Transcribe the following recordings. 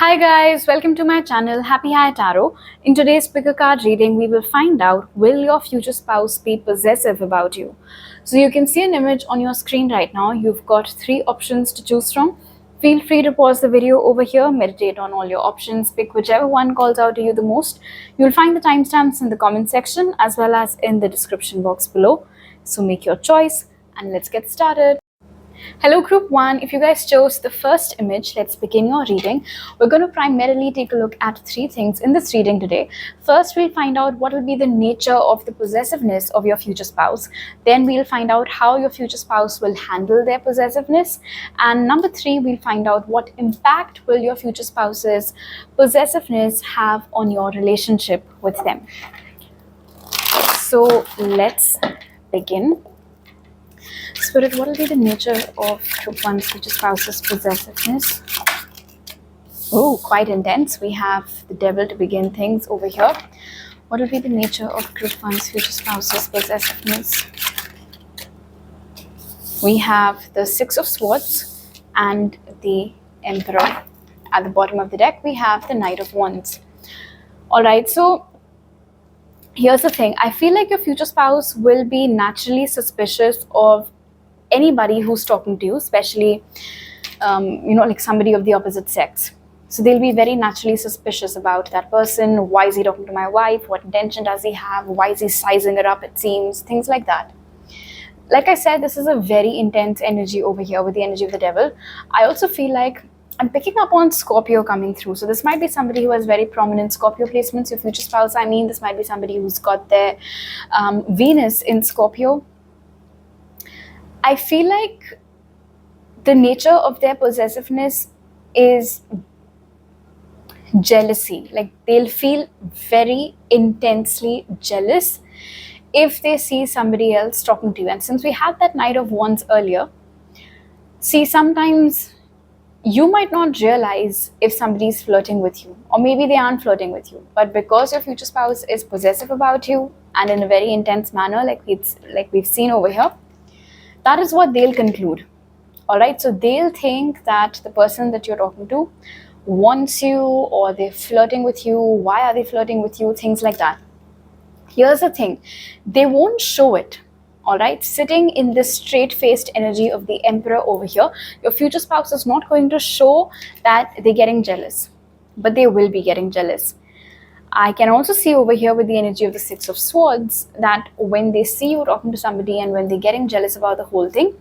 Hi guys, welcome to my channel Happy High Tarot. In today's picker card reading, we will find out, will your future spouse be possessive about you? So you can see an image on your screen right now. You've got 3 options to choose from. Feel free to pause the video over here, meditate on all your options, pick whichever one calls out to you the most. You'll find the timestamps in the comment section as well as in the description box below. So make your choice and let's get started. Hello group 1, if you guys chose the first image, let's begin your reading. We're going to primarily take a look at 3 things in this reading today. First, we'll find out what will be the nature of the possessiveness of your future spouse. Then we'll find out how your future spouse will handle their possessiveness. And number 3, we'll find out what impact will your future spouse's possessiveness have on your relationship with them. So let's begin. Spirit, what will be the nature of group 1's future spouse's possessiveness? Oh, quite intense. We have the devil to begin things over here. What will be the nature of group 1's future spouse's possessiveness? We have the 6 of Swords and the Emperor. At the bottom of the deck, we have the Knight of Wands. Alright, so here's the thing. I feel like your future spouse will be naturally suspicious of anybody who's talking to you, especially like somebody of the opposite sex. So they'll be very naturally suspicious about that person. Why is he talking to my wife? What intention does he have? Why is he sizing her up, it seems? Things like that. Like I said, this is a very intense energy over here with the energy of the devil. I also feel like I'm picking up on Scorpio coming through. So this might be somebody who has very prominent Scorpio placements, your future spouse. I mean, this might be somebody who's got their Venus in Scorpio. I feel like the nature of their possessiveness is jealousy. Like they'll feel very intensely jealous if they see somebody else talking to you. And since we had that Knight of Wands earlier, see, sometimes you might not realize if somebody's flirting with you, or maybe they aren't flirting with you, but because your future spouse is possessive about you and in a very intense manner, like we've seen over here, that is what they'll conclude. All right, so they'll think that the person that you're talking to wants you, or they're flirting with you. Why are they flirting with you? Things like that. Here's the thing, they won't show it. All right, sitting in this straight-faced energy of the Emperor over here, your future spouse is not going to show that they're getting jealous, but they will be getting jealous. I can also see over here with the energy of the 6 of Swords that when they see you talking to somebody and when they're getting jealous about the whole thing,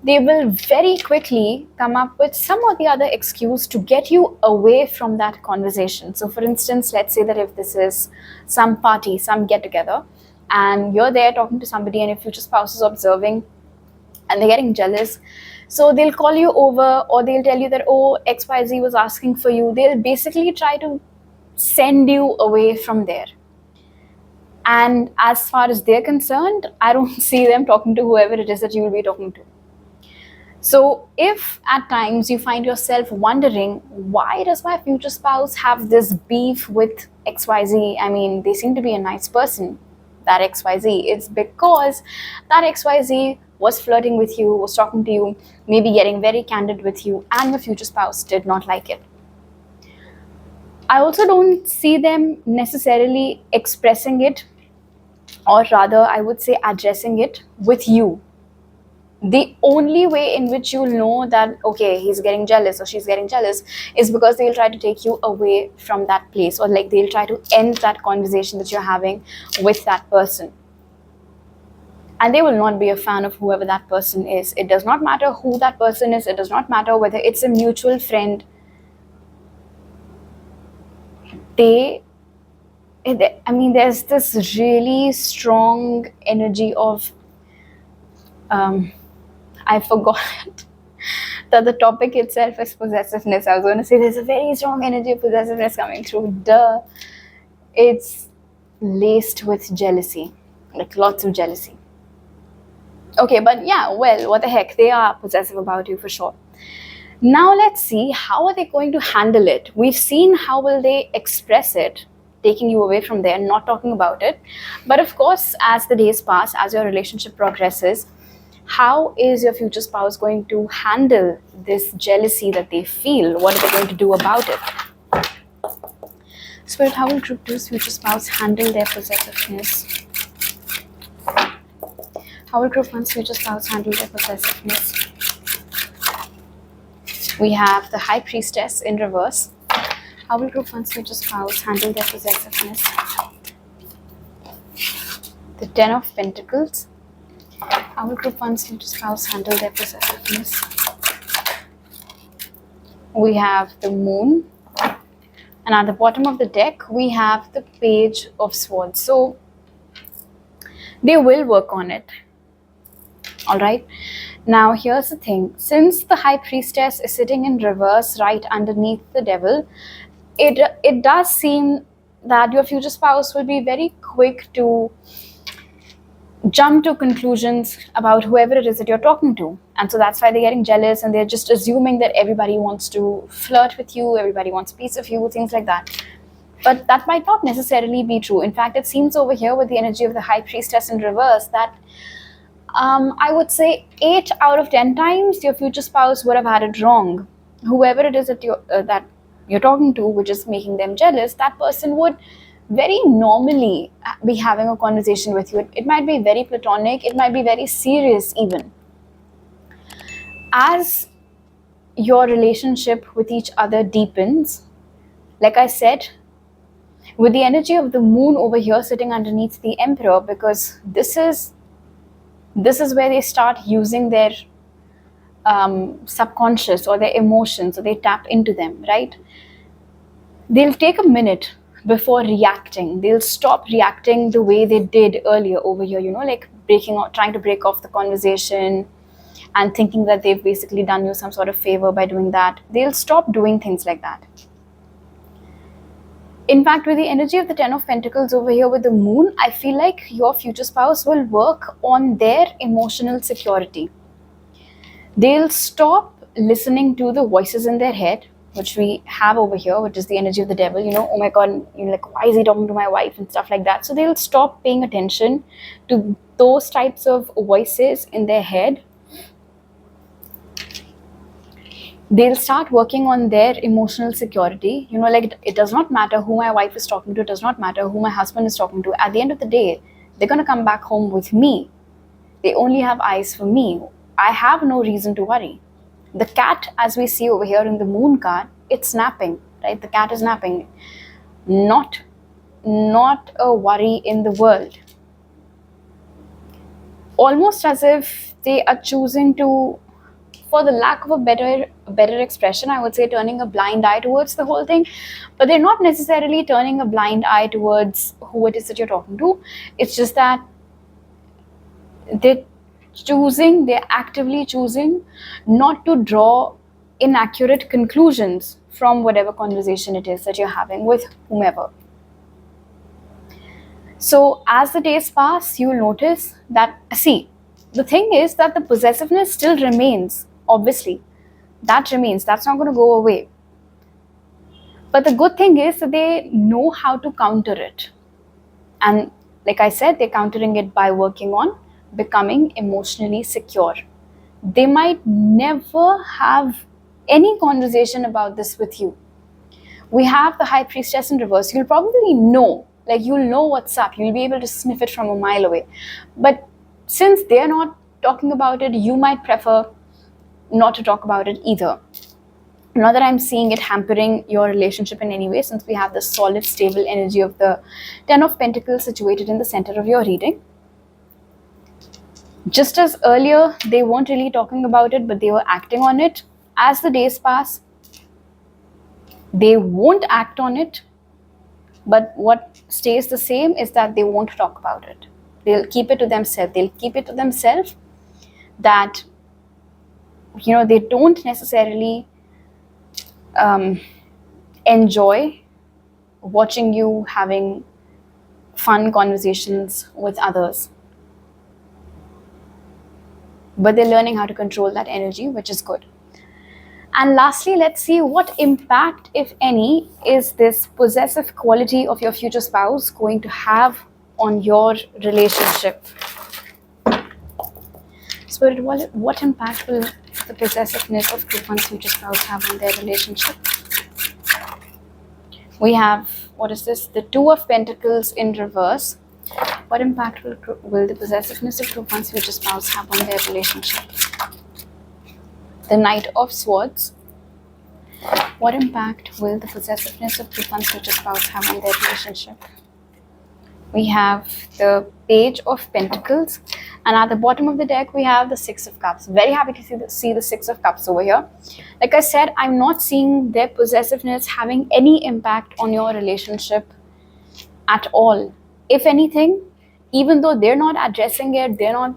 they will very quickly come up with some or the other excuse to get you away from that conversation. So for instance, let's say that if this is some party, some get-together, and you're there talking to somebody and your future spouse is observing and they're getting jealous, so they'll call you over, or they'll tell you that, oh, XYZ was asking for you. They'll basically try to send you away from there. And as far as they're concerned, I don't see them talking to whoever it is that you will be talking to. So if at times you find yourself wondering, why does my future spouse have this beef with XYZ? I mean, they seem to be a nice person, that XYZ. It's because that XYZ was flirting with you, was talking to you, maybe getting very candid with you, and your future spouse did not like it. I also don't see them necessarily expressing it, or rather I would say addressing it with you. The only way in which you'll know that, okay, he's getting jealous or she's getting jealous, is because they'll try to take you away from that place, or like they'll try to end that conversation that you're having with that person. And they will not be a fan of whoever that person is. It does not matter who that person is. It does not matter whether it's a mutual friend. There's this really strong energy of, I forgot that the topic itself is possessiveness. I was going to say there's a very strong energy of possessiveness coming through. Duh. It's laced with jealousy, like lots of jealousy. Okay, but yeah, well, what the heck, they are possessive about you for sure. Now let's see, how are they going to handle it? We've seen how will they express it, taking you away from there, not talking about it. But of course, as the days pass, as your relationship progresses, how is your future spouse going to handle this jealousy that they feel? What are they going to do about it? Spirit, how will group 2's future spouse handle their possessiveness? How will group 1's future spouse handle their possessiveness? We have the High Priestess in reverse. How will group 1's future spouse handle their possessiveness? The Ten of Pentacles. How will group 1's future spouse handle their possessiveness? We have the Moon. And at the bottom of the deck, we have the Page of Swords. So they will work on it. Alright. Now here's the thing. Since the High Priestess is sitting in reverse right underneath the Devil, it does seem that your future spouse will be very quick to jump to conclusions about whoever it is that you're talking to. And so that's why they're getting jealous and they're just assuming that everybody wants to flirt with you, everybody wants a piece of you, things like that. But that might not necessarily be true. In fact, it seems over here with the energy of the High Priestess in reverse that I would say 8 out of 10 times your future spouse would have had it wrong. Whoever it is that you're talking to, which is making them jealous, that person would very normally be having a conversation with you. It might be very platonic, it might be very serious even. As your relationship with each other deepens, like I said, with the energy of the Moon over here sitting underneath the Emperor, because this is where they start using their subconscious or their emotions, or they tap into them, right? They'll take a minute before reacting. They'll stop reacting the way they did earlier over here, like trying to break off the conversation and thinking that they've basically done you some sort of favor by doing that. They'll stop doing things like that. In fact, with the energy of the Ten of Pentacles over here with the Moon, I feel like your future spouse will work on their emotional security. They'll stop listening to the voices in their head, which we have over here, which is the energy of the Devil. Oh my God, like, why is he talking to my wife and stuff like that. So they'll stop paying attention to those types of voices in their head. They'll start working on their emotional security. Like, it does not matter who my wife is talking to, it does not matter who my husband is talking to. At the end of the day, they're going to come back home with me. They only have eyes for me. I have no reason to worry. The cat, as we see over here in the Moon card, it's napping, right? The cat is napping. Not a worry in the world. Almost as if they are choosing to, for the lack of a better expression, I would say turning a blind eye towards the whole thing. But they're not necessarily turning a blind eye towards who it is that you're talking to. It's just that they're actively choosing not to draw inaccurate conclusions from whatever conversation it is that you're having with whomever. So as the days pass, you'll notice that, see, the thing is that the possessiveness still remains. Obviously, that remains. That's not going to go away. But the good thing is that they know how to counter it. And like I said, they're countering it by working on becoming emotionally secure. They might never have any conversation about this with you. We have the High Priestess in reverse. You'll probably know, like, you'll know what's up. You'll be able to sniff it from a mile away. But since they're not talking about it, you might prefer not to talk about it either. Not that I'm seeing it hampering your relationship in any way, since we have the solid, stable energy of the Ten of Pentacles situated in the center of your reading. Just as earlier, they weren't really talking about it, but they were acting on it. As the days pass, they won't act on it, but what stays the same is that they won't talk about it. They'll keep it to themselves. They'll keep it to themselves that, they don't necessarily enjoy watching you having fun conversations with others. But they're learning how to control that energy, which is good. And lastly, let's see what impact, if any, is this possessive quality of your future spouse going to have on your relationship. Spirit, what impact will the possessiveness of group 1's future spouse have on their relationship? We have, what is this? The Two of Pentacles in reverse. What impact will the possessiveness of group 1's future spouse have on their relationship? The Knight of Swords. What impact will the possessiveness of group 1's future spouse have on their relationship? We have the Page of Pentacles, and at the bottom of the deck we have the Six of Cups. Very happy to see the Six of Cups over here. Like I said, I'm not seeing their possessiveness having any impact on your relationship at all. If anything, even though they're not addressing it, they're not,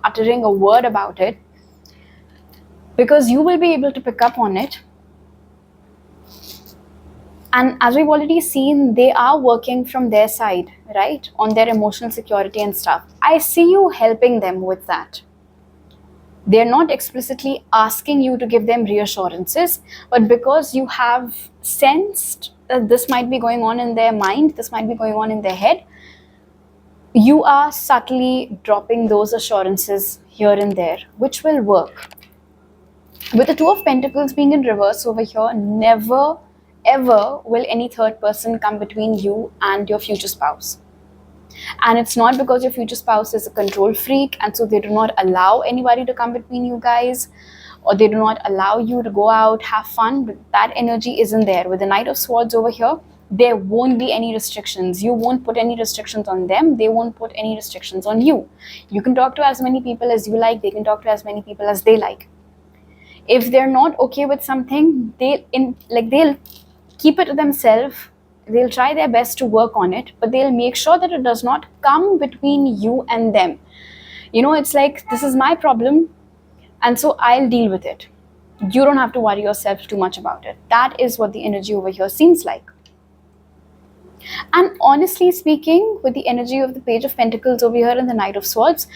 uttering a word about it, because you will be able to pick up on it. And as we've already seen, they are working from their side, right? On their emotional security and stuff. I see you helping them with that. They're not explicitly asking you to give them reassurances, but because you have sensed that this might be going on in their mind, this might be going on in their head, you are subtly dropping those assurances here and there, which will work. With the Two of Pentacles being in reverse over here, never ever will any third person come between you and your future spouse. And it's not because your future spouse is a control freak and so they do not allow anybody to come between you guys, or they do not allow you to go out, have fun, but that energy isn't there. With the Knight of Swords over here, there won't be any restrictions. You won't put any restrictions on them. They won't put any restrictions on you. You can talk to as many people as you like. They can talk to as many people as they like. If they're not okay with something, they'll keep it to themselves. They'll try their best to work on it, but they'll make sure that it does not come between you and them. It's like, this is my problem, and so I'll deal with it. You don't have to worry yourself too much about it. That is what the energy over here seems like. And honestly speaking, with the energy of the Page of Pentacles over here and the Knight of Swords,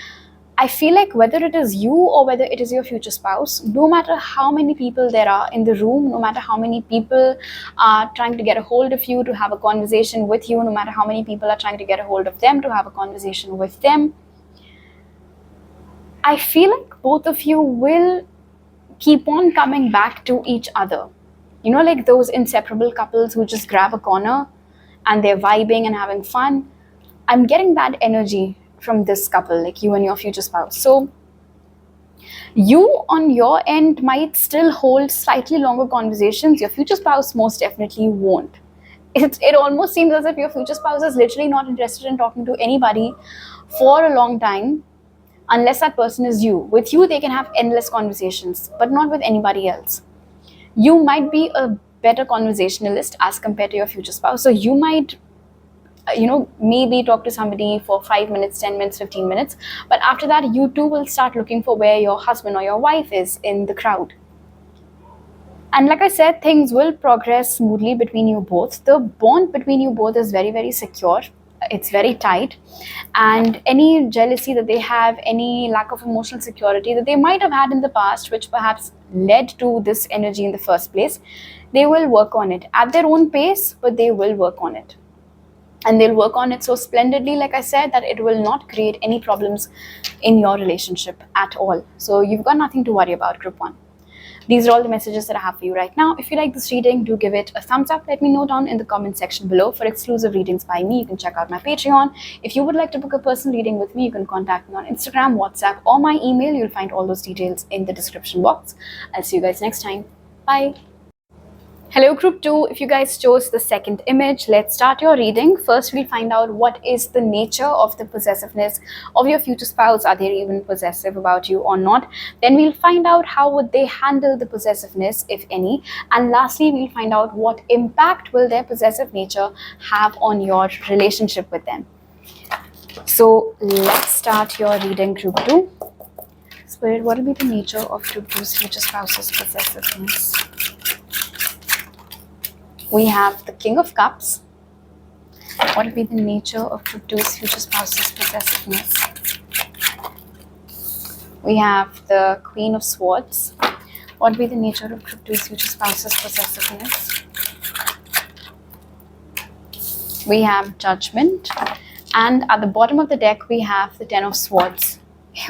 I feel like whether it is you or whether it is your future spouse, no matter how many people there are in the room, no matter how many people are trying to get a hold of you to have a conversation with you, no matter how many people are trying to get a hold of them to have a conversation with them, I feel like both of you will keep on coming back to each other. Like those inseparable couples who just grab a corner and they're vibing and having fun. I'm getting that energy from this couple, like you and your future spouse. So you on your end might still hold slightly longer conversations. Your future spouse most definitely won't. It almost seems as if your future spouse is literally not interested in talking to anybody for a long time, unless that person is you. With you, they can have endless conversations, but not with anybody else. You might be a better conversationalist as compared to your future spouse. So you might maybe talk to somebody for 5 minutes, 10 minutes, 15 minutes. But after that, you too will start looking for where your husband or your wife is in the crowd. And like I said, things will progress smoothly between you both. The bond between you both is very, very secure. It's very tight. And any jealousy that they have, any lack of emotional security that they might have had in the past, which perhaps led to this energy in the first place, they will work on it at their own pace, but they will work on it. And they'll work on it so splendidly, like I said, that it will not create any problems in your relationship at all. So you've got nothing to worry about, Group 1. These are all the messages that I have for you right now. If you like this reading, do give it a thumbs up. Let me know down in the comment section below. For exclusive readings by me, you can check out my Patreon. If you would like to book a personal reading with me, you can contact me on Instagram, WhatsApp, or my email. You'll find all those details in the description box. I'll see you guys next time. Bye. Hello Group 2, if you guys chose the second image, let's start your reading. First, we'll find out what is the nature of the possessiveness of your future spouse. Are they even possessive about you or not? Then we'll find out how would they handle the possessiveness, if any. And lastly, we'll find out what impact will their possessive nature have on your relationship with them. So let's start your reading, Group 2. Spirit, what will be the nature of Group 2's future spouse's possessiveness? We have the King of Cups. What will be the nature of Group 2's future spouse's possessiveness? We have the Queen of Swords. What will be the nature of Group 2's future spouse's possessiveness? We have Judgment. And at the bottom of the deck, we have the Ten of Swords.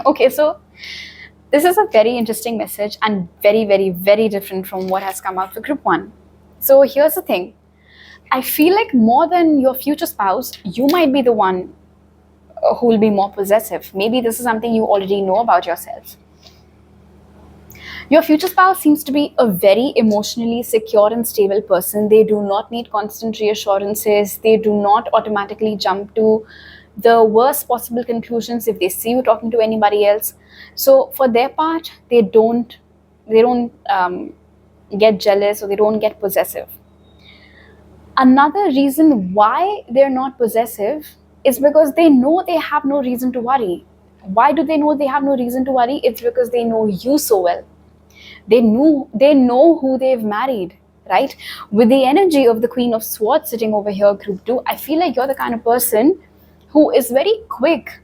Okay, so this is a very interesting message and very, very, very different from what has come out for Group 1. So here's the thing. I feel like more than your future spouse, you might be the one who will be more possessive. Maybe this is something you already know about yourself. Your future spouse seems to be a very emotionally secure and stable person. They do not need constant reassurances. They do not automatically jump to the worst possible conclusions if they see you talking to anybody else. So for their part, they don't get jealous, or they don't get possessive. Another reason why they're not possessive is because they know they have no reason to worry. Why do they know they have no reason to worry? It's because they know you so well. They know who they've married, right? With the energy of the Queen of Swords sitting over here, group 2, I feel like you're the kind of person who is very quick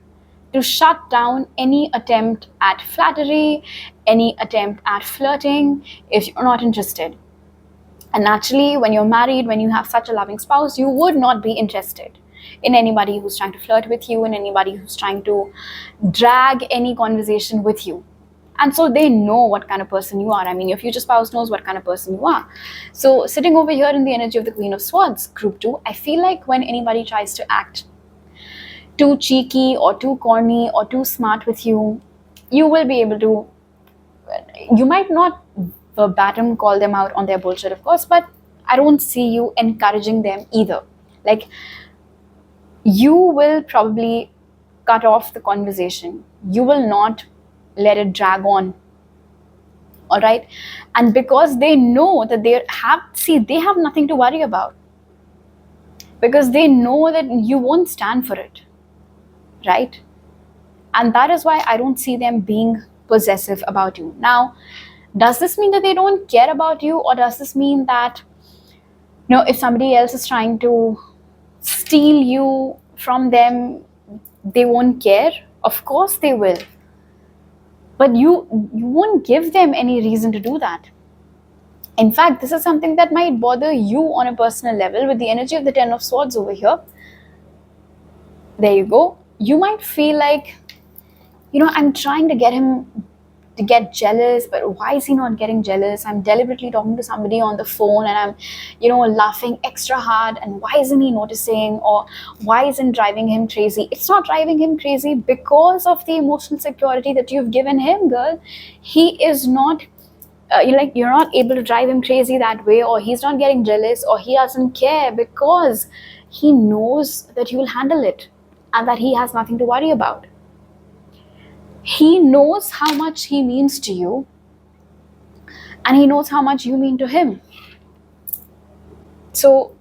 to shut down any attempt at flattery, any attempt at flirting, if you're not interested. And naturally, when you're married, when you have such a loving spouse, you would not be interested in anybody who's trying to flirt with you, and anybody who's trying to drag any conversation with you. And so they know what kind of person you are. I mean, your future spouse knows what kind of person you are. So sitting over here in the energy of the Queen of Swords, group 2, I feel like when anybody tries to act too cheeky or too corny or too smart with you, you will be able to, you might not verbatim call them out on their bullshit, of course, but I don't see you encouraging them either. Like, you will probably cut off the conversation. You will not let it drag on. All right. And because they know that they have nothing to worry about, because they know that you won't stand for it, right? And that is why I don't see them being possessive about you. Now, does this mean that they don't care about you, or does this mean that, if somebody else is trying to steal you from them, they won't care? Of course they will. But you won't give them any reason to do that. In fact, this is something that might bother you on a personal level with the energy of the Ten of Swords over here. There you go. You might feel like, I'm trying to get him to get jealous, but why is he not getting jealous? I'm deliberately talking to somebody on the phone and I'm, laughing extra hard, and why isn't he noticing? Or why isn't driving him crazy? It's not driving him crazy because of the emotional security that you've given him, girl. He is not, you're not able to drive him crazy that way, or he's not getting jealous, or he doesn't care, because he knows that you will handle it and that he has nothing to worry about. He knows how much he means to you, and he knows how much you mean to him. So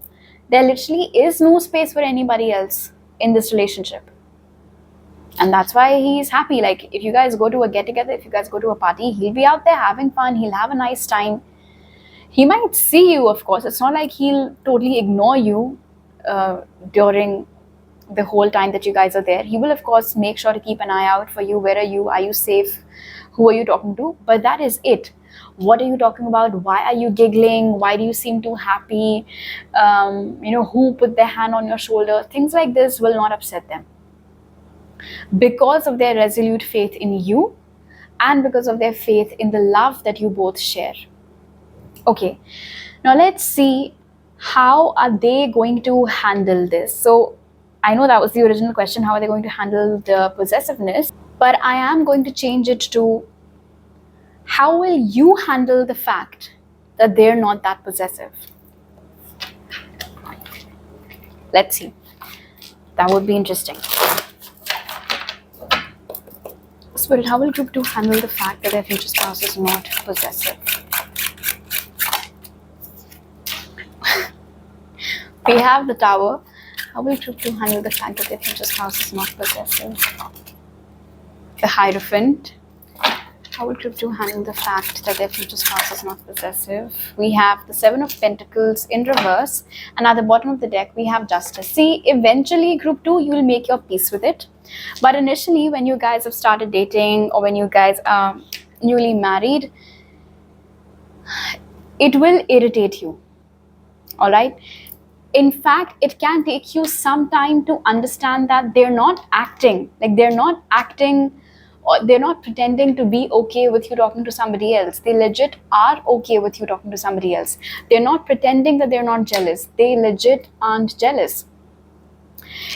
there literally is no space for anybody else in this relationship. And that's why he's happy. Like, if you guys go to a get-together, if you guys go to a party, he'll be out there having fun. He'll have a nice time. He might see you, of course. It's not like he'll totally ignore you during the whole time that you guys are there. He will, of course, make sure to keep an eye out for you. Where are you? Are you safe? Who are you talking to? But that is it. What are you talking about? Why are you giggling? Why do you seem too happy? Who put their hand on your shoulder? Things like this will not upset them, because of their resolute faith in you, and because of their faith in the love that you both share. Okay, now let's see, how are they going to handle this? So I know that was the original question, how are they going to handle the possessiveness? But I am going to change it to, how will you handle the fact that they're not that possessive? Let's see. That would be interesting. Spirit, how will group 2 handle the fact that their future spouse is not possessive? We have the Tower. How will group 2 handle the fact that their future spouse is not possessive? The Hierophant. How will group 2 handle the fact that their future spouse is not possessive? We have the Seven of Pentacles in reverse, and at the bottom of the deck we have Justice. See, eventually group 2, you will make your peace with it. But initially, when you guys have started dating, or when you guys are newly married, it will irritate you. All right? In fact, it can take you some time to understand that they're not acting. Like, they're not acting or they're not pretending to be okay with you talking to somebody else. They legit are okay with you talking to somebody else. They're not pretending that they're not jealous. They legit aren't jealous.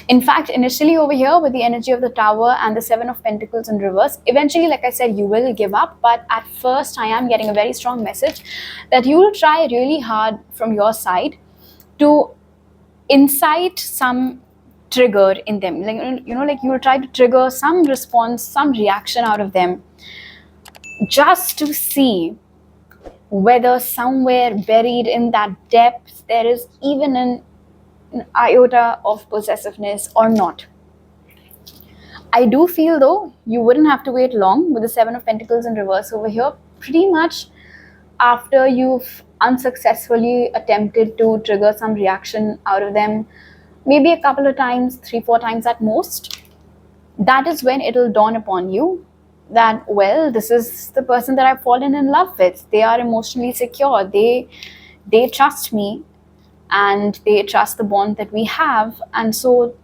In fact, initially over here with the energy of the Tower and the Seven of Pentacles in reverse, eventually, like I said, you will give up. But at first, I am getting a very strong message that you will try really hard from your side to incite some trigger in them. Like, like you will try to trigger some response, some reaction out of them, just to see whether somewhere buried in that depth there is even an iota of possessiveness or not. I do feel though you wouldn't have to wait long with the Seven of Pentacles in reverse over here. Pretty much after you've unsuccessfully attempted to trigger some reaction out of them, maybe a couple of times, 3-4 times at most, that is when it'll dawn upon you that, well, this is the person that I've fallen in love with. They are emotionally secure. They trust me, and they trust the bond that we have, and so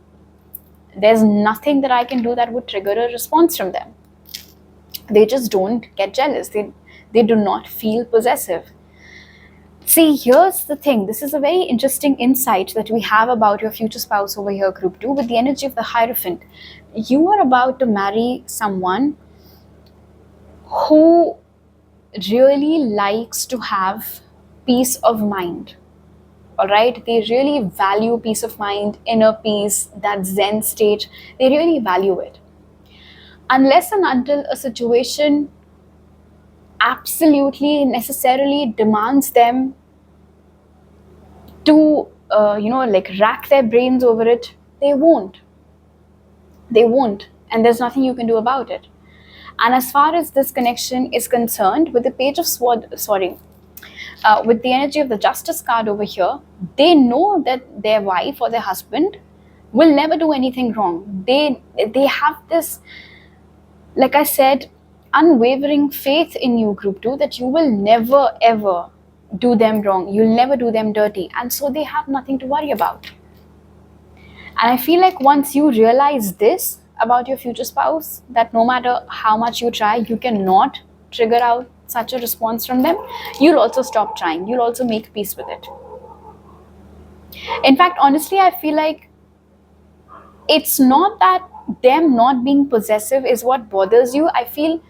there's nothing that I can do that would trigger a response from them. They just don't get jealous. They do not feel possessive. See, here's the thing. This is a very interesting insight that we have about your future spouse over here, group 2, with the energy of the Hierophant. You are about to marry someone who really likes to have peace of mind. All right, they really value peace of mind, inner peace, that Zen state. They really value it. Unless and until a situation absolutely necessarily demands them to rack their brains over it, they won't, and there's nothing you can do about it. And as far as this connection is concerned, with the Page of Swords, with the energy of the Justice card over here, they know that their wife or their husband will never do anything wrong. They have this, like I said, unwavering faith in you, group 2, that you will never ever do them wrong. You'll never do them dirty. And so they have nothing to worry about. And I feel like once you realize this about your future spouse, that no matter how much you try, you cannot trigger out such a response from them, you'll also stop trying. You'll also make peace with it. In fact, honestly, I feel like it's not that them not being possessive is what bothers you. I feel,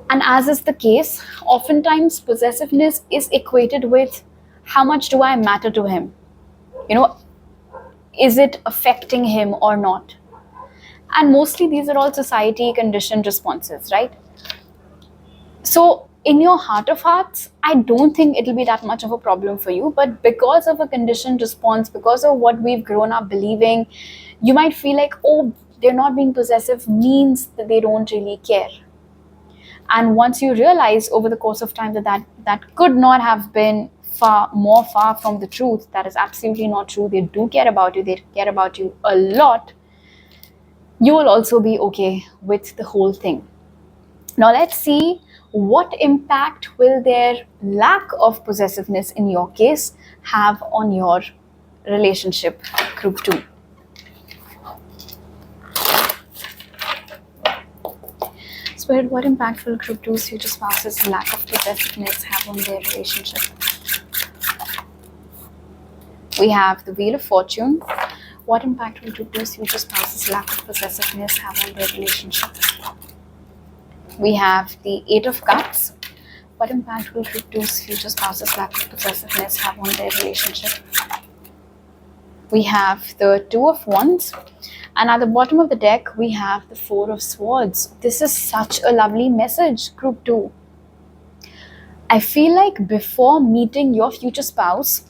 and as is the case, oftentimes possessiveness is equated with how much do I matter to him? Is it affecting him or not? And mostly these are all society conditioned responses, right? So in your heart of hearts, I don't think it'll be that much of a problem for you. But because of a conditioned response, because of what we've grown up believing, you might feel like, oh, they're not being possessive means that they don't really care. And once you realize over the course of time that could not have been far from the truth, that is absolutely not true. They do care about you. They care about you a lot. You will also be okay with the whole thing. Now let's see what impact will their lack of possessiveness in your case have on your relationship, group 2. Spirit, what impact will group 2's future spouse's lack of possessiveness have on their relationship? We have the Wheel of Fortune. What impact will group 2's future spouse's lack of possessiveness have on their relationship? We have the Eight of Cups. What impact will group 2's future spouse's lack of possessiveness have on their relationship? We have the Two of Wands. And at the bottom of the deck, we have the Four of Swords. This is such a lovely message, group 2. I feel like before meeting your future spouse,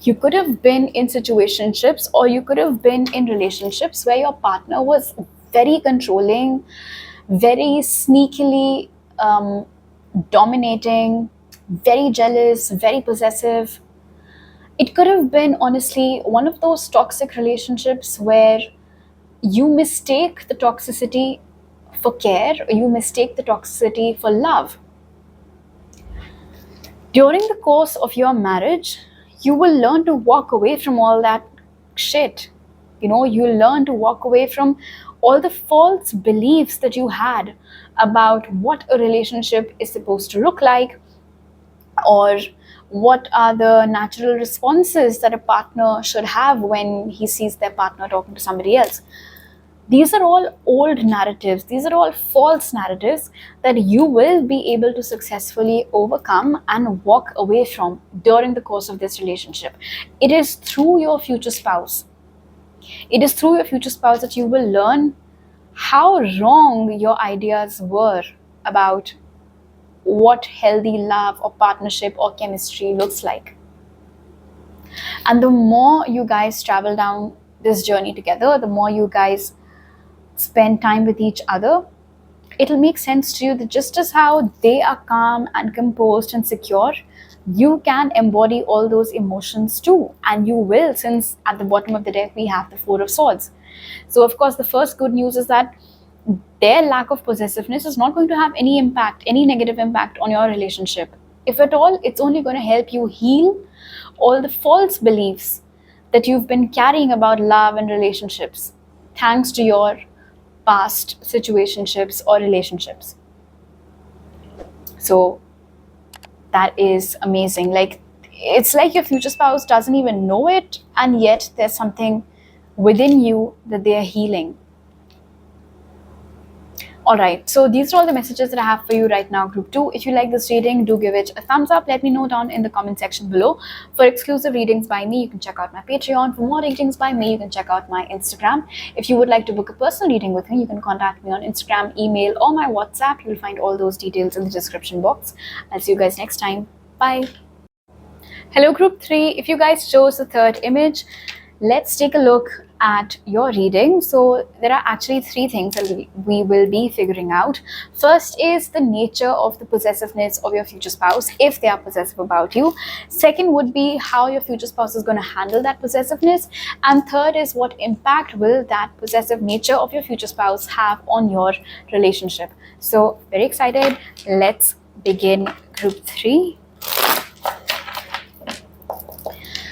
you could have been in situationships, or you could have been in relationships where your partner was very controlling, very sneakily dominating, very jealous, very possessive. It could have been, honestly, one of those toxic relationships where you mistake the toxicity for care, or you mistake the toxicity for love. During the course of your marriage, you will learn to walk away from all that shit. You'll learn to walk away from all the false beliefs that you had about what a relationship is supposed to look like, or what are the natural responses that a partner should have when he sees their partner talking to somebody else. These are all old narratives. These are all false narratives that you will be able to successfully overcome and walk away from during the course of this relationship. It is through your future spouse. It is through your future spouse that you will learn how wrong your ideas were about what healthy love or partnership or chemistry looks like. And the more you guys travel down this journey together, the more you guys spend time with each other, it'll make sense to you that just as how they are calm and composed and secure, you can embody all those emotions too. And you will, since at the bottom of the deck we have the Four of Swords. So of course the first good news is that their lack of possessiveness is not going to have any impact, any negative impact on your relationship. If at all, it's only going to help you heal all the false beliefs that you've been carrying about love and relationships, thanks to your past situationships or relationships. So that is amazing. Like, it's like your future spouse doesn't even know it, and yet there's something within you that they are healing. Alright, so these are all the messages that I have for you right now, Group 2. If you like this reading, do give it a thumbs up. Let me know down in the comment section below. For exclusive readings by me, you can check out my Patreon. For more readings by me, you can check out my Instagram. If you would like to book a personal reading with me, you can contact me on Instagram, email, or my WhatsApp. You will find all those details in the description box. I'll see you guys next time. Bye. Hello, Group 3. If you guys chose the third image, let's take a look at your reading. So there are actually three things that we will be figuring out. First is the nature of the possessiveness of your future spouse, if they are possessive about you. Second would be how your future spouse is going to handle that possessiveness. And third is what impact will that possessive nature of your future spouse have on your relationship. So very excited. Let's begin, Group 3.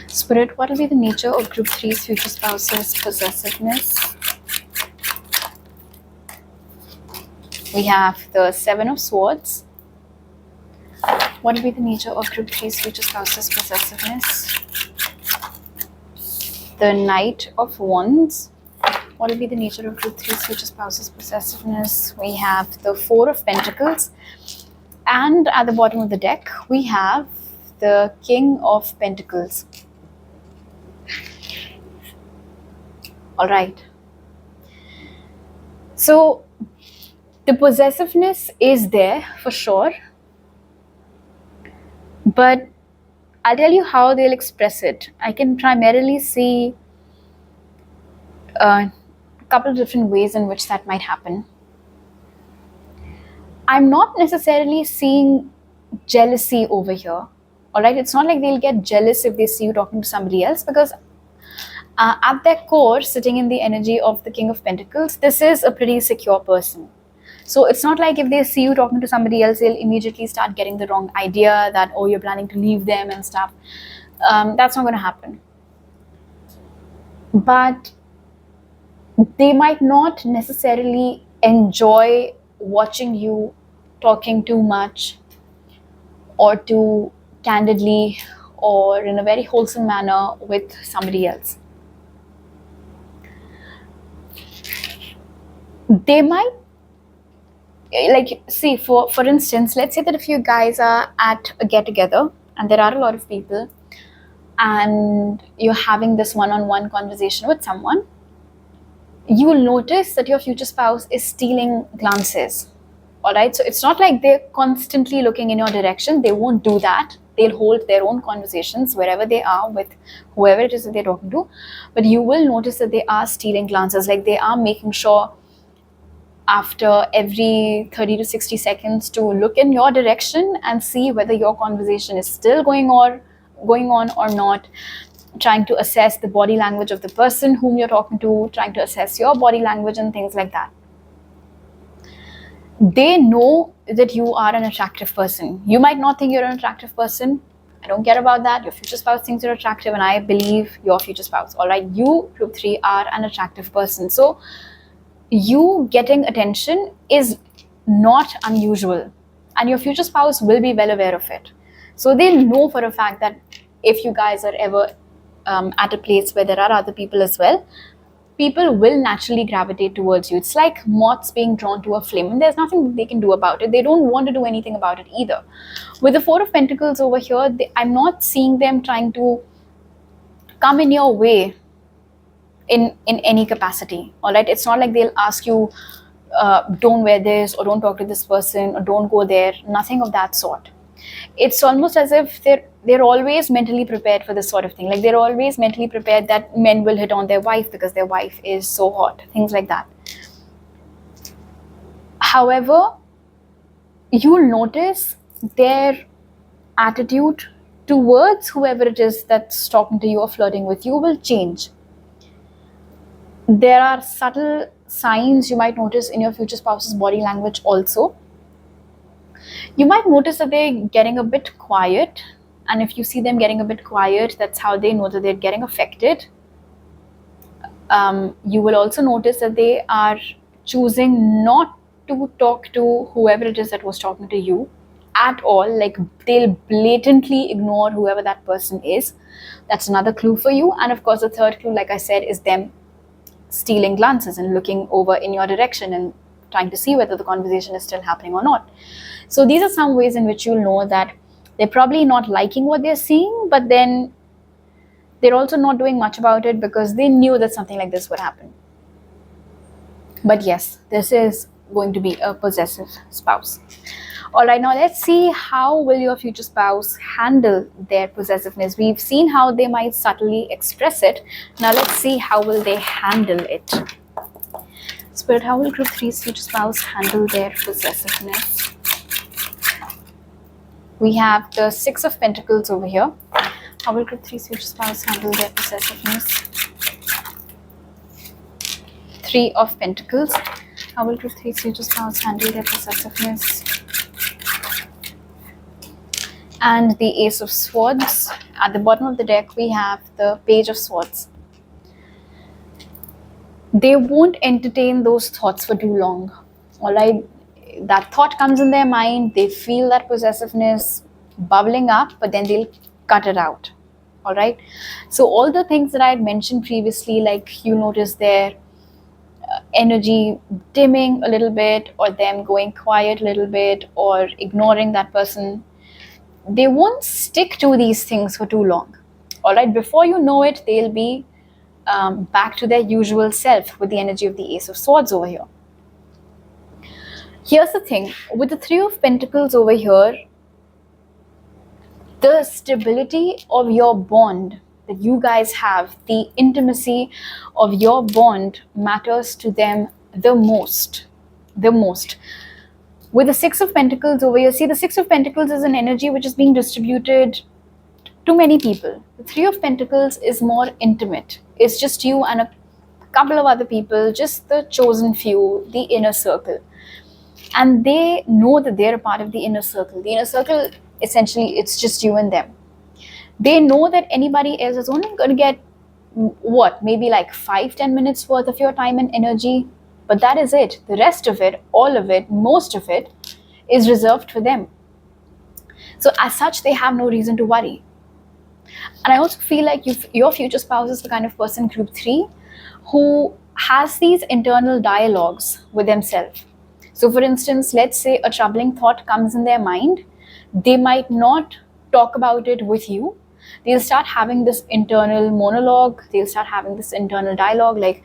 Spirit, what will be the nature of Group 3's future spouse's possessiveness? We have the Seven of Swords. What will be the nature of Group 3's future spouse's possessiveness? The Knight of Wands. What will be the nature of Group 3's future spouse's possessiveness? We have the Four of Pentacles. And at the bottom of the deck, we have the King of Pentacles. All right. So the possessiveness is there for sure, but I'll tell you how they'll express it. I can primarily see a couple of different ways in which that might happen. I'm not necessarily seeing jealousy over here. All right. It's not like they'll get jealous if they see you talking to somebody else, because at their core, sitting in the energy of the King of Pentacles, this is a pretty secure person. So it's not like if they see you talking to somebody else, they'll immediately start getting the wrong idea that, oh, you're planning to leave them and stuff. That's not going to happen. But they might not necessarily enjoy watching you talking too much or too candidly or in a very wholesome manner with somebody else. They might, like, see, for instance, let's say that if you guys are at a get-together and there are a lot of people and you're having this one-on-one conversation with someone, you will notice that your future spouse is stealing glances. All right, so it's not like they're constantly looking in your direction. They won't do that. They'll hold their own conversations wherever they are with whoever it is that they're talking to. But you will notice that they are stealing glances, like they are making sure after every 30 to 60 seconds to look in your direction and see whether your conversation is still going on or not, trying to assess the body language of the person whom you're talking to, trying to assess your body language and things like that. They know that you are an attractive person. You might not think you're an attractive person. I don't care about that. Your future spouse thinks you're attractive, and I believe your future spouse. All right, you, Group 3, are an attractive person. So you getting attention is not unusual, and your future spouse will be well aware of it. So they'll know for a fact that if you guys are ever at a place where there are other people as well, people will naturally gravitate towards you. It's like moths being drawn to a flame, and there's nothing they can do about it. They don't want to do anything about it either. With the Four of Pentacles over here, I'm not seeing them trying to come in your way in any capacity. All right, it's not like they'll ask you, don't wear this, or don't talk to this person, or don't go there. Nothing of that sort. It's almost as if they're always mentally prepared for this sort of thing. Like they're always mentally prepared that men will hit on their wife because their wife is so hot, things like that. However, you'll notice their attitude towards whoever it is that's talking to you or flirting with you will change. There are subtle signs you might notice in your future spouse's body language also. You might notice that they're getting a bit quiet, and if you see them getting a bit quiet, that's how they know that they're getting affected. You will also notice that they are choosing not to talk to whoever it is that was talking to you at all. Like they'll blatantly ignore whoever that person is. That's another clue for you. And of course, the third clue, like I said, is them stealing glances and looking over in your direction and trying to see whether the conversation is still happening or not. So these are some ways in which you'll know that they're probably not liking what they're seeing, but then they're also not doing much about it because they knew that something like this would happen. But yes, this is going to be a possessive spouse. All right, now let's see how will your future spouse handle their possessiveness. We've seen how they might subtly express it. Now let's see how will they handle it. Spirit, how will group 3's future spouse handle their possessiveness? We have the Six of Pentacles over here. How will group 3's future spouse handle their possessiveness? Three of Pentacles. How will group 3's future spouse handle their possessiveness? And the Ace of Swords. At the bottom of the deck, we have the Page of Swords. They won't entertain those thoughts for too long. All right, that thought comes in their mind. They feel that possessiveness bubbling up, but then they'll cut it out. All right, so all the things that I had mentioned previously, like you notice their energy dimming a little bit, or them going quiet a little bit, or ignoring that person, they won't stick to these things for too long. All right, before you know it, they'll be back to their usual self with the energy of the Ace of Swords over here. Here's the thing, with the Three of Pentacles over here, the stability of your bond that you guys have, the intimacy of your bond matters to them the most. With the Six of Pentacles over here, see, the Six of Pentacles is an energy which is being distributed to many people. The Three of Pentacles is more intimate. It's just you and a couple of other people, just the chosen few, the inner circle. And they know that they're a part of the inner circle. The inner circle, essentially, it's just you and them. They know that anybody else is only going to get, what, maybe like 5-10 minutes worth of your time and energy. But that is it. The rest of it, all of it, most of it is reserved for them. So as such, they have no reason to worry. And I also feel like your future spouse is the kind of person, group 3, who has these internal dialogues with themselves. So for instance, let's say a troubling thought comes in their mind. They might not talk about it with you. They'll start having this internal monologue. They'll start having this internal dialogue, like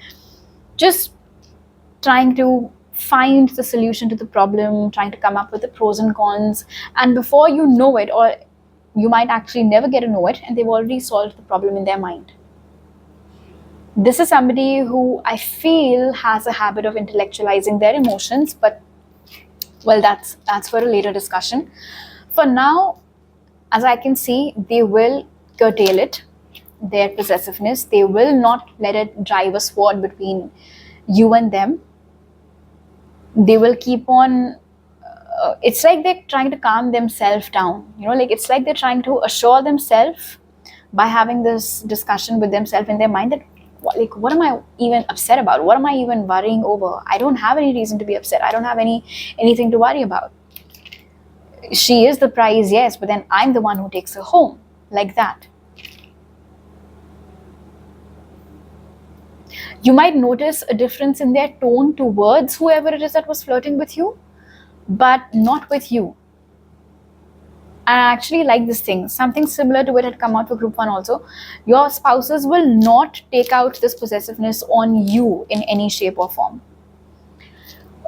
just trying to find the solution to the problem, trying to come up with the pros and cons. And before you know it, or you might actually never get to know it, and they've already solved the problem in their mind. This is somebody who I feel has a habit of intellectualizing their emotions, but well, that's for a later discussion. For now, as I can see, they will curtail it, their possessiveness. They will not let it drive a sword between you and them. They will keep on, it's like they're trying to calm themselves down. You know, like it's like they're trying to assure themselves by having this discussion with themselves in their mind that what am I even upset about? What am I even worrying over? I don't have any reason to be upset. I don't have anything to worry about. She is the prize, yes, but then I'm the one who takes her home, like that. You might notice a difference in their tone towards whoever it is that was flirting with you, but not with you. And I actually like this thing. Something similar to it had come out for group 1 also. Your spouses will not take out this possessiveness on you in any shape or form.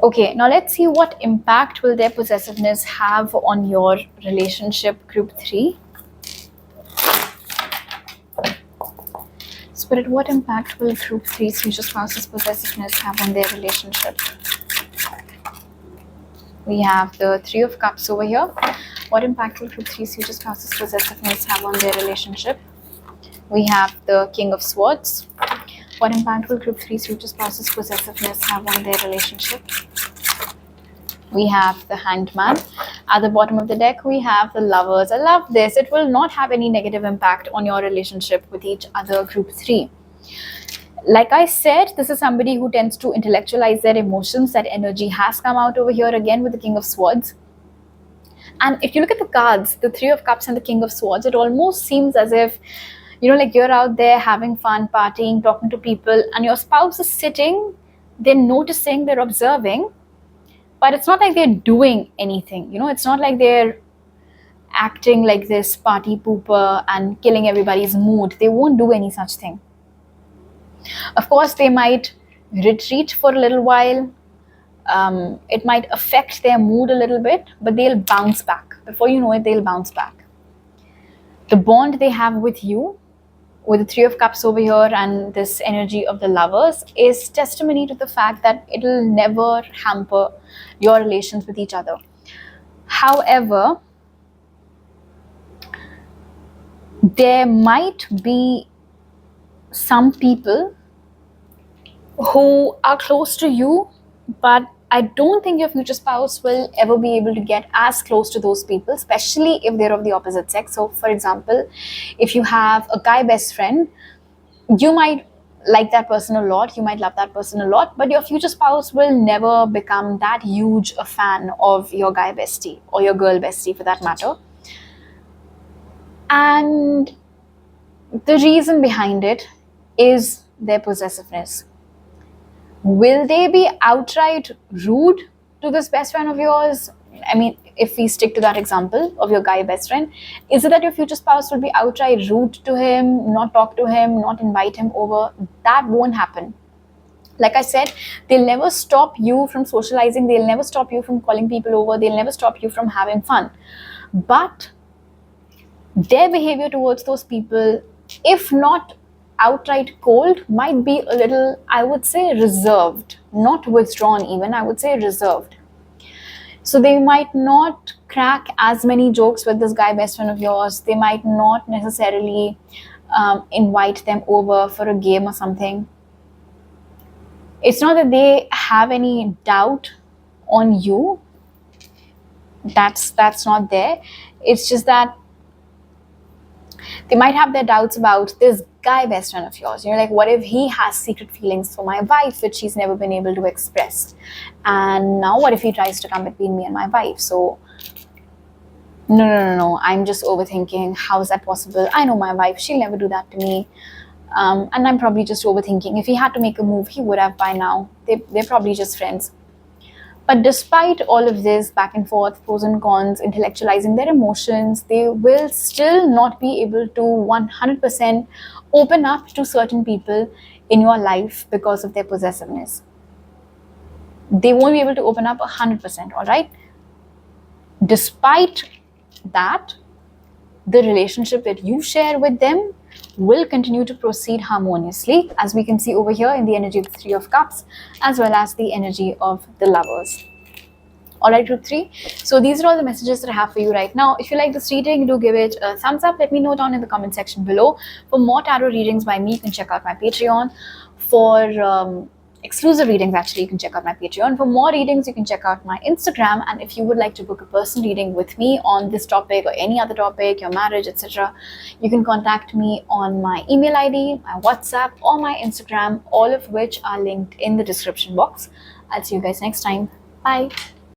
Okay, now let's see what impact will their possessiveness have on your relationship, group 3. Spirit, what impact will group 3's future spouse's possessiveness have on their relationship? We have the 3 of Cups over here. What impact will group 3's future spouse's possessiveness have on their relationship? We have the King of Swords. What impact will group 3's future spouse's possessiveness have on their relationship? We have the Hanged Man. At the bottom of the deck, we have the Lovers. I love this. It will not have any negative impact on your relationship with each other, group 3. Like I said, this is somebody who tends to intellectualize their emotions. That energy has come out over here again with the King of Swords. And if you look at the cards, the 3 of Cups and the King of Swords, it almost seems as if, like you're out there having fun, partying, talking to people, and your spouse is sitting, they're noticing, they're observing, but it's not like they're doing anything. It's not like they're acting like this party pooper and killing everybody's mood. They won't do any such thing. Of course, they might retreat for a little while. It might affect their mood a little bit, but they'll bounce back. Before you know it, they'll bounce back. The bond they have with you, with the 3 of Cups over here and this energy of the Lovers, is testimony to the fact that it'll never hamper your relations with each other. However, there might be some people who are close to you, but I don't think your future spouse will ever be able to get as close to those people, especially if they're of the opposite sex. So, for example, if you have a guy best friend, you might like that person a lot, you might love that person a lot, but your future spouse will never become that huge a fan of your guy bestie or your girl bestie for that matter. And the reason behind it is their possessiveness. Will they be outright rude to this best friend of yours? I mean, if we stick to that example of your guy best friend, is it that your future spouse will be outright rude to him, not talk to him, not invite him over? That won't happen. Like I said, they'll never stop you from socializing. They'll never stop you from calling people over. They'll never stop you from having fun. But their behavior towards those people, if not outright cold, might be a little, I would say, reserved, not withdrawn even, I would say reserved. So they might not crack as many jokes with this guy best friend of yours. They might not necessarily invite them over for a game or something. It's not that they have any doubt on you. That's not there. It's just that they might have their doubts about this guy best friend of yours. Like, what if he has secret feelings for my wife which he's never been able to express? And now what if he tries to come between me and my wife? So no, I'm just overthinking. How is that possible? I know my wife, she'll never do that to me. And I'm probably just overthinking. If he had to make a move, he would have by now. They're probably just friends. But despite all of this back and forth, pros and cons, intellectualizing their emotions, they will still not be able to 100% open up to certain people in your life because of their possessiveness. They won't be able to open up 100%, all right? Despite that, the relationship that you share with them will continue to proceed harmoniously, as we can see over here in the energy of the 3 of Cups, as well as the energy of the Lovers. Alright, group 3. So these are all the messages that I have for you right now. If you like this reading, do give it a thumbs up. Let me know down in the comment section below. For more tarot readings by me, you can check out my Patreon. For exclusive readings, actually, you can check out my Patreon. For more readings, you can check out my Instagram. And if you would like to book a personal reading with me on this topic or any other topic, your marriage, etc., you can contact me on my email ID, my WhatsApp, or my Instagram, all of which are linked in the description box. I'll see you guys next time. Bye.